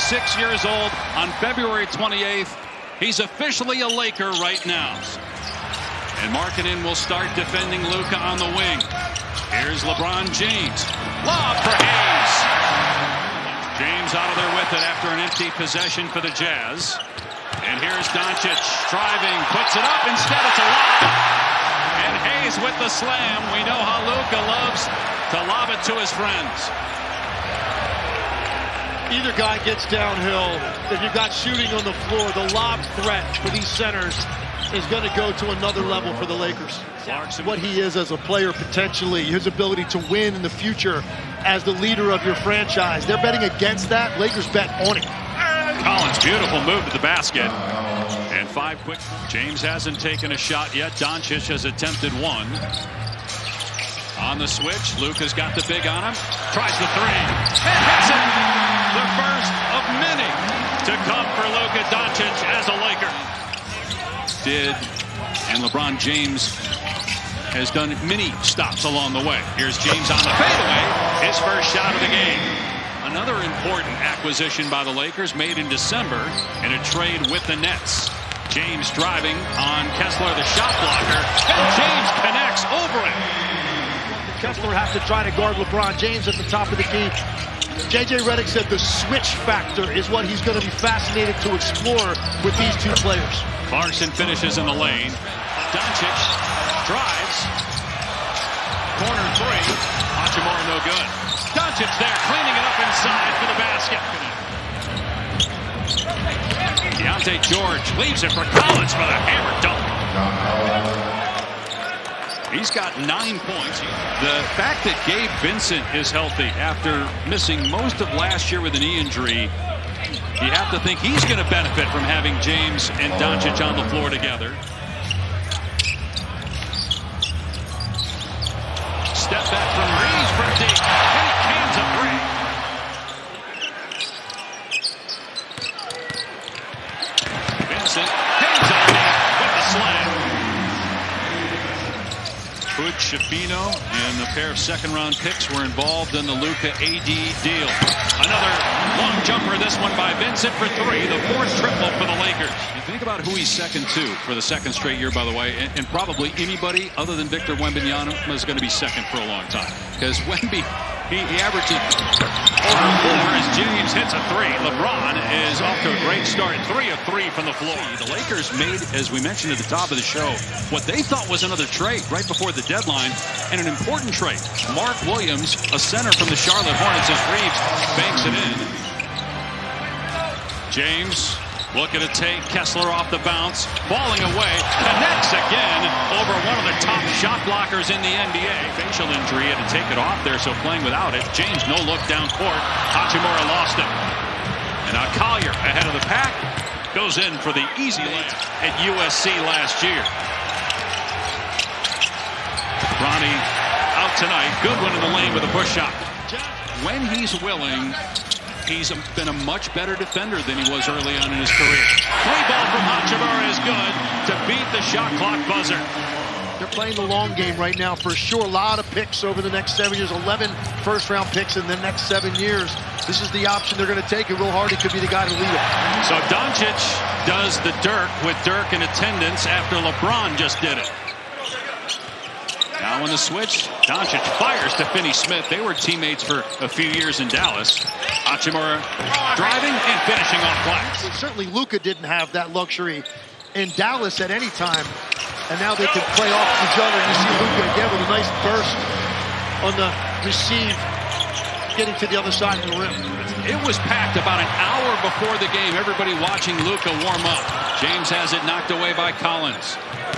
26 years old on February 28th. He's officially a Laker right now. And Markkanen will start defending Luka on the wing. Here's LeBron James. Lob for Hayes. James out of there with it after an empty possession for the Jazz. And here's Doncic driving, puts it up. Instead, it's a lob. And Hayes with the slam. We know how Luka loves to lob it to his friends. Either guy gets downhill. If you've got shooting on the floor, the lob threat for these centers is going to go to another level for the Lakers. What he is as a player potentially, his ability to win in the future as the leader of your franchise. They're betting against that. Lakers bet on it. Collins, beautiful move to the basket. And 5 quick. James hasn't taken a shot yet. Doncic has attempted one. On the switch, Luka's got the big on him. Tries the three. And hits it. The first of many to come for Luka Doncic as a Laker. And LeBron James has done many stops along the way. Here's James on the fadeaway. His first shot of the game. Another important acquisition by the Lakers made in December in a trade with the Nets. James driving on Kessler, the shot blocker, and James connects over it. Kessler has to try to guard LeBron James at the top of the key. J.J. Redick said the switch factor is what he's going to be fascinated to explore with these two players. Clarkson finishes in the lane. Doncic drives. Corner three. Hachimura no good. Doncic there, cleaning it up inside for the basket. Deontay George leaves it for Collins for the hammer dunk. He's got 9 points. The fact that Gabe Vincent is healthy after missing most of last year with a knee injury, you have to think he's going to benefit from having James and Doncic on the floor together. Step back from Reeves for deep. And he cans a three. Vincent hangs on with the slam. Hood, Shabino, and a pair of second-round picks were involved in the Luka AD deal. Another long jumper, this one by Vincent for three, the fourth triple for the Lakers. You think about who he's second to for the second straight year, by the way, and probably anybody other than Victor Wembanyama is going to be second for a long time. Because Wemby, he averages over 4 as James hits a three. LeBron is off to a great start, 3 of 3 from the floor. The Lakers made, as we mentioned at the top of the show, what they thought was another trade right before the deadline, and an important trade. Mark Williams, a center from the Charlotte Hornets, as Reeves banks it in. James looking to take Kessler off the bounce, falling away, connects again over one of the top shot blockers in the NBA. Facial injury, had to take it off there, so playing without it. James no look down court. Hachimura lost it. And now Collier ahead of the pack goes in for the easy layup at USC last year. Ronnie out tonight. Goodwin in the lane with a push shot. When he's willing, he's been a much better defender than he was early on in his career. Three ball from Hachimura is good to beat the shot clock buzzer. They're playing the long game right now for sure. A lot of picks over the next 7 years. 11 first-round picks in the next 7 years. This is the option they're going to take, and Will Hardy could be the guy to lead it. So Doncic does the Dirk with Dirk in attendance after LeBron just did it. Now on the switch, Doncic fires to Finney-Smith. They were teammates for a few years in Dallas. Hachimura driving and finishing off glass. Certainly Luka didn't have that luxury in Dallas at any time. And now they can play off each other. You see Luka again with a nice burst on the receive, getting to the other side of the rim. It was packed about an hour before the game. Everybody watching Luka warm up. James has it knocked away by Collins.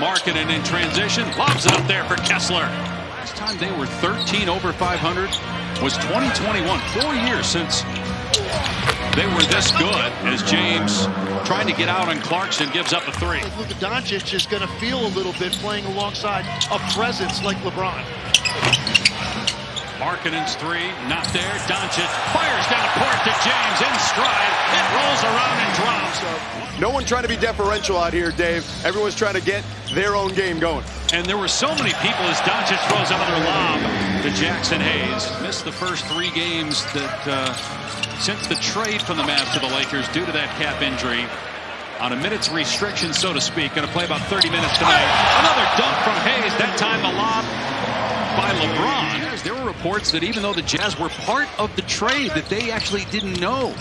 Markkanen in transition, lobs it up there for Kessler. Last time they were 13 over 500 was 2021. 4 years since they were this good, as James trying to get out on Clarkson gives up a three. Luka Doncic is going to feel a little bit playing alongside a presence like LeBron. Markkanen's three, not there. Doncic fires down court to James in stride. It rolls around and drops. No one trying to be deferential out here, Dave. Everyone's trying to get their own game going. And there were so many people as Doncic throws another lob to Jackson Hayes. Missed the first 3 games that since the trade from the Mavs to the Lakers due to that cap injury. On a minute's restriction, so to speak. Going to play about 30 minutes tonight. Another dunk from Hayes. That time the lob by LeBron. There were reports that even though the Jazz were part of the trade, that they actually didn't know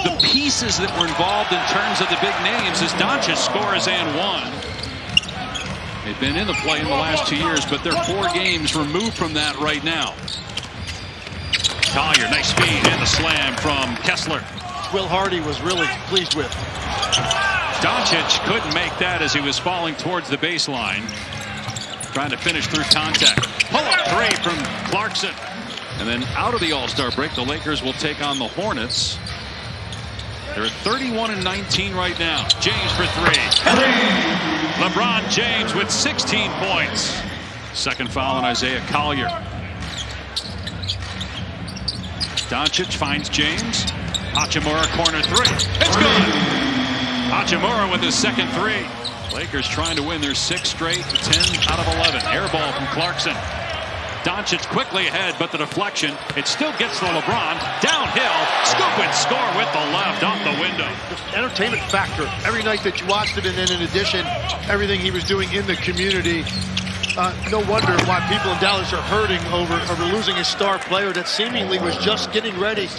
the pieces that were involved in terms of the big names as Doncic scores and one. They've been in the play in the last 2 years, but they're 4 games removed from that right now. Collier, nice speed, and the slam from Kessler. Will Hardy was really pleased with. Doncic couldn't make that as he was falling towards the baseline. Trying to finish through contact. Pull-up 3 from Clarkson. And then out of the All-Star break, the Lakers will take on the Hornets. They're at 31-19 right now. James for 3. LeBron James with 16 points. Second foul on Isaiah Collier. Doncic finds James. Hachimura corner 3. It's good. Hachimura with his second 3. Lakers trying to win their 6th straight, 10 out of 11. Air ball from Clarkson. Doncic quickly ahead, but the deflection, it still gets to LeBron. Downhill, scoop and score with the left off the window. The entertainment factor every night that you watched him, and then in addition, everything he was doing in the community. No wonder why people in Dallas are hurting over losing a star player that seemingly was just getting ready.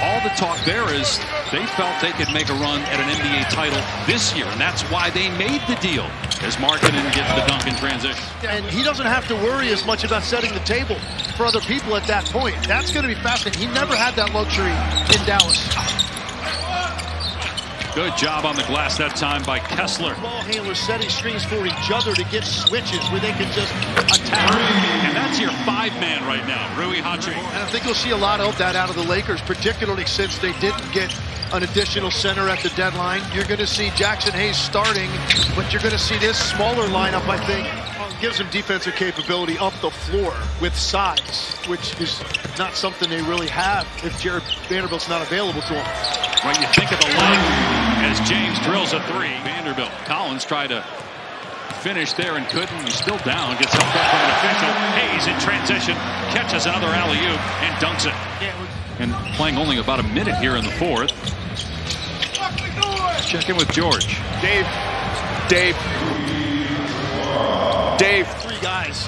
All the talk there is they felt they could make a run at an NBA title this year, and that's why they made the deal as Markkanen gets the dunk in transition. And he doesn't have to worry as much about setting the table for other people at that point. That's going to be fascinating. He never had that luxury in Dallas. Good job on the glass that time by Kessler. Ball handlers setting screens for each other to get switches where they can just attack. And that's your 5-man right now, Rui Hachimura. And I think you'll see a lot of that out of the Lakers, particularly since they didn't get an additional center at the deadline. You're going to see Jackson Hayes starting, but you're going to see this smaller lineup, I think. Gives them defensive capability up the floor with size, which is not something they really have if Jared Vanderbilt's not available to them. When you think of the leg as James drills a 3. Vanderbilt. Collins tried to finish there and couldn't. He's still down. Gets helped up from an official. Hayes in transition. Catches another alley-oop and dunks it. And playing only about a minute here in the 4th. Let's check in with George. Dave. 3 guys,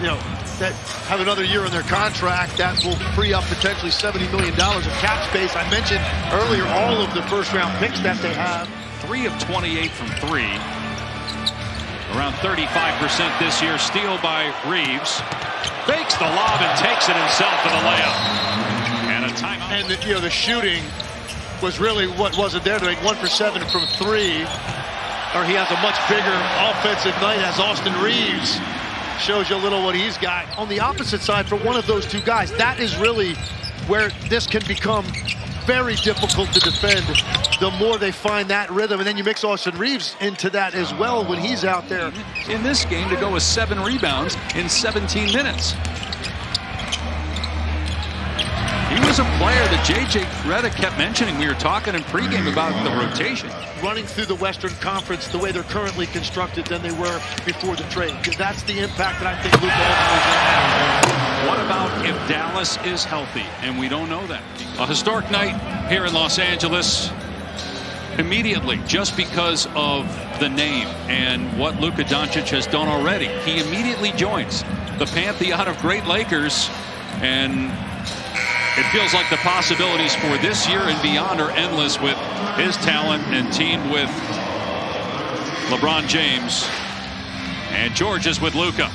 that have another year in their contract that will free up potentially $70 million of cap space. I mentioned earlier all of the first-round picks that they have. 3 of 28 from 3. Around 35% this year. Steal by Reeves. Fakes the lob and takes it himself for the layup. And a timeout. And the shooting was really what wasn't there to make 1 for 7 from 3. Or he has a much bigger offensive night as Austin Reeves. Shows you a little what he's got. On the opposite side, for one of those 2 guys, that is really where this can become very difficult to defend. The more they find that rhythm, and then you mix Austin Reeves into that as well when he's out there. In this game to go with 7 rebounds in 17 minutes. He was a player that J.J. Redick kept mentioning. We were talking in pregame about the rotation. Running through the Western Conference the way they're currently constructed than they were before the trade. That's the impact that I think Luka ultimately is going to have. What about if Dallas is healthy? And we don't know that. A historic night here in Los Angeles. Immediately, just because of the name and what Luka Doncic has done already. He immediately joins the pantheon of great Lakers, and it feels like the possibilities for this year and beyond are endless with his talent and teamed with LeBron James. And George is with Luka.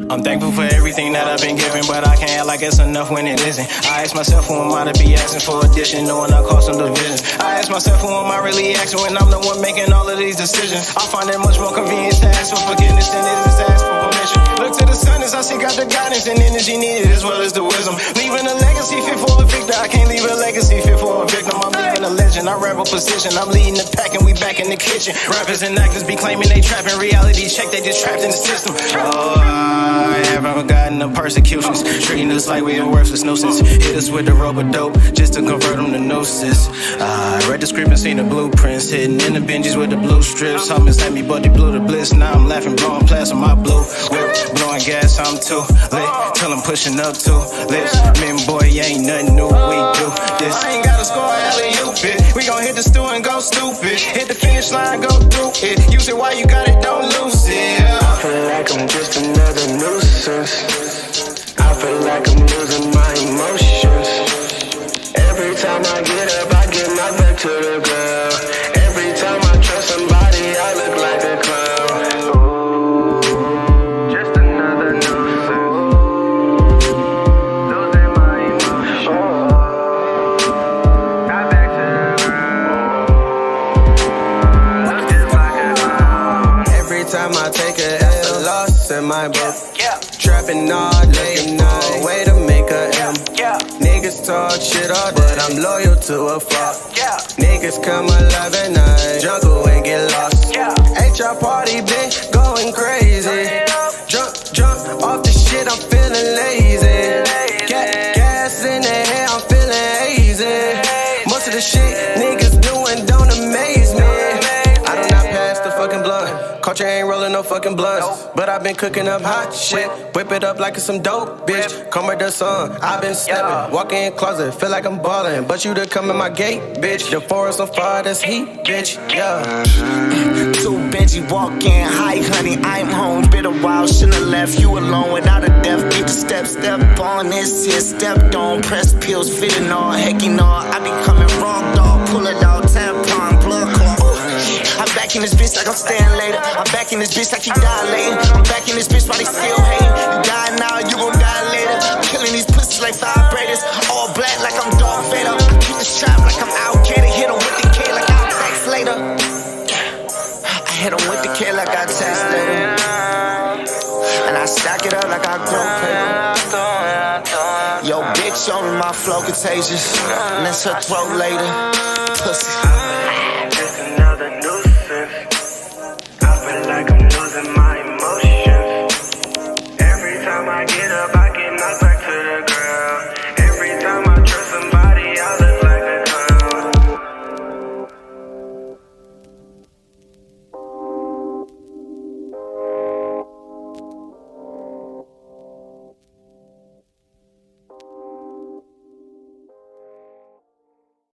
I'm thankful for everything that I've been given, but I can't act like it's enough when it isn't. I ask myself, who am I to be asking for addition, knowing I cause some divisions? I ask myself, who am I really asking when I'm the one making all of these decisions? I find it much more convenient to ask for forgiveness than it is to ask for permission. Look to the sun as I seek out the guidance and energy needed, as well as the wisdom. Leaving a legacy fit for a victor. I can't leave a legacy fit for a victim. I'm leaving a legend. I rebel position. I'm leading the pack and we back in the kitchen. Rappers and actors be claiming they trapping reality. Check, they just trapped in the system. Oh, I haven't forgotten the persecutions. Treating us like we are worthless nuisance. Hit us with the rope of dope just to convert them to nooses. I read the script and seen the blueprints. Hitting in the benches with the blue strips. Hummus at me, but they blew the bliss. Now I'm laughing, blowing plaster on my blue whip. Blowing gas, I'm too lit. Till I'm pushing up two lips. Men, boy, ain't nothing new. We do this. I ain't gotta score alley-oop it. We gon' hit the stew and go stupid. Hit the finish line, go through it. Use it while you got it, don't lose it. I feel like I'm just another nuisance. I feel like I'm losing my emotions. Every time I get up, I get knocked back to the ground. Every time I trust somebody, I look like a clown. Ooh, just another nuisance. Losing my emotions. Knocked back to the ground. Look just like a clown. Every time I take a L, loss in my book. Trapping all day, no way to make a M. Niggas talk shit all day, but I'm loyal to a fuck. Niggas come alive at night, jungle and get lost. Ain't your party been going crazy? Drunk off the shit, I'm feeling lazy. Gas in the hair, I'm feeling hazy. Most of the shit niggas doing don't amaze me. I do not pass the fucking blunt. Culture ain't rolling no fucking blunts. But I've been cooking up hot shit. Whip it up like it's some dope, bitch. Come with the sun, I've been stepping. Walk in closet, feel like I'm ballin'. But you to come in my gate, bitch. The forest on fire, that's heat, bitch. Yeah. Too Benji walk in, hi honey, I'm home. Been a while, shouldn't left you alone without a death. Get the step on this here, stepped on. Press pills, fitting all, hecking all. I be coming wrong, dog. Pull it out, tampon, blood clot. I'm back in this bitch like I'm staying later. I'm back in this bitch like he dilating. I'm back in this bitch while they still hating. You die now, you gon' die later. I'm killing these pussies like vibrators. All black like I'm Darth Vader. I keep the strap like I'm Al Qaeda. Hit him with the K like I'll text later. I hit him with the K like I text later. And I stack it up like I grow paper. Yo, bitch, show me my flow contagious. And that's her throat later. Pussy. Just another nuisance. I feel like I'm losing my emotions. Every time I get up, I get knocked back to the ground.